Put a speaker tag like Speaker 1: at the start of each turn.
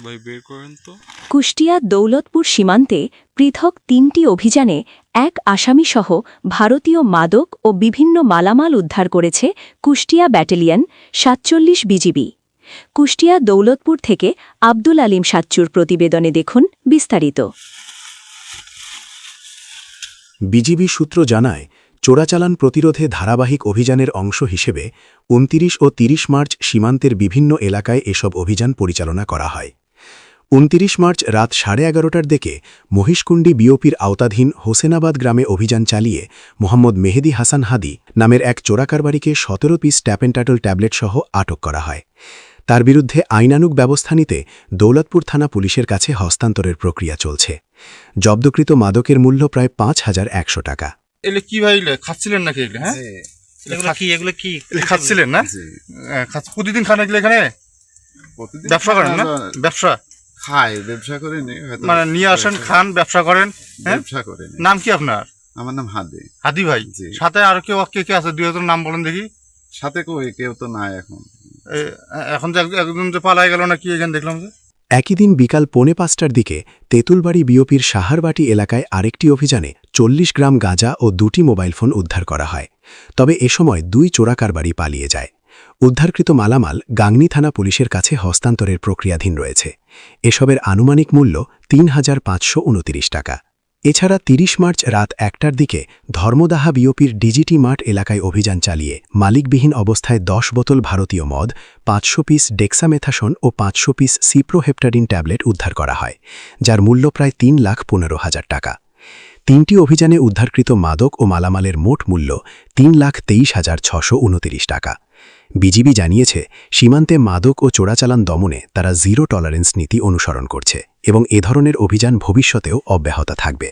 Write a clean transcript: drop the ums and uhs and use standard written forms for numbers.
Speaker 1: ভাই বের করেন তো।
Speaker 2: কুষ্টিয়া দৌলতপুর সীমান্তে পৃথক ৩টি অভিযানে এক আসামিসহ ভারতীয় মাদক ও বিভিন্ন মালামাল উদ্ধার করেছে কুষ্টিয়া ব্যাটালিয়ন ৪৭ বিজিবি। কুষ্টিয়া দৌলতপুর থেকে আব্দুল আলিম সাচ্চুর প্রতিবেদনে দেখুন বিস্তারিত।
Speaker 3: বিজিবি সূত্র জানায়, চোরাচালান প্রতিরোধে ধারাবাহিক অভিযানের অংশ হিসেবে ২৯ ও ৩০ মার্চ সীমান্তের বিভিন্ন এলাকায় এসব অভিযান পরিচালনা করা হয়। ২৯ মার্চ রাত 11:30টার দিকে মহিষকুণ্ডী বিওপির আওতাধীন হোসেনাবাদ গ্রামে অভিযান চালিয়ে মোহাম্মদ মেহেদি হাসান হাদি নামের এক চোরাকারবারিকে ১৭ পিস ট্যাপেন্টাটল ট্যাবলেটসহ আটক করা হয়। তার বিরুদ্ধে আইনানুগ ব্যবস্থা নিতে দৌলতপুর থানা পুলিশের কাছে হস্তান্তরের প্রক্রিয়া চলছে। জব্দকৃত মাদকের মূল্য প্রায় ৫,১০০ টাকা।
Speaker 4: এগুলো কি ভাই খাচ্ছিলেন নাকি? এগুলো হ্যাঁ, এগুলো কি খাচ্ছিলেন না? প্রতিদিন খান এগুলো এখানে? ব্যবসা করেন না? ব্যবসা
Speaker 5: ব্যবসা করে
Speaker 4: মানে নিয়ে আসেন, খান, ব্যবসা করেন।
Speaker 5: ব্যবসা করে।
Speaker 4: নাম কি আপনার?
Speaker 5: আমার নাম হাদি।
Speaker 4: হাদি ভাই। সাথে আর কে কে আছে? ২ নাম বলেন দেখি।
Speaker 5: সাথে কেউ তো নাই এখন।
Speaker 4: এখন যে একজন যে পালাই গেল না কি, এখানে দেখলাম যে।
Speaker 3: একই দিন বিকাল 4:45টার দিকে তেঁতুলবাড়ি বিওপির সাহারবাটি এলাকায় আরেকটি অভিযানে ৪০ গ্রাম গাঁজা ও ২টি মোবাইল ফোন উদ্ধার করা হয়। তবে এ সময় ২ চোরাকারবারি পালিয়ে যায়। উদ্ধারকৃত মালামাল গাংনী থানা পুলিশের কাছে হস্তান্তরের প্রক্রিয়াধীন রয়েছে। এসবের আনুমানিক মূল্য ৩,৫২৯ টাকা। এছাড়া ৩০ মার্চ রাত ১টার দিকে ধর্মদাহা বিওপির ডিজিটি মার্ট এলাকায় অভিযান চালিয়ে মালিকবিহীন অবস্থায় ১০ বোতল ভারতীয় মদ, ৫০০ পিস ডেক্সামেথাসন ও ৫০০ পিস সিপ্রোহেপটাডিন ট্যাবলেট উদ্ধার করা হয়, যার মূল্য প্রায় ৩,১৫,০০০ টাকা। ৩টি অভিযানে উদ্ধারকৃত মাদক ও মালামালের মোট মূল্য ৩,২৩,৬২৯ টাকা। বিজিবি জানিয়েছে, সীমান্তে মাদক ও চোরাচালান দমনে তারা জিরো টলারেন্স নীতি অনুসরণ করছে এবং এ ধরনের অভিযান ভবিষ্যতেও অব্যাহত থাকবে।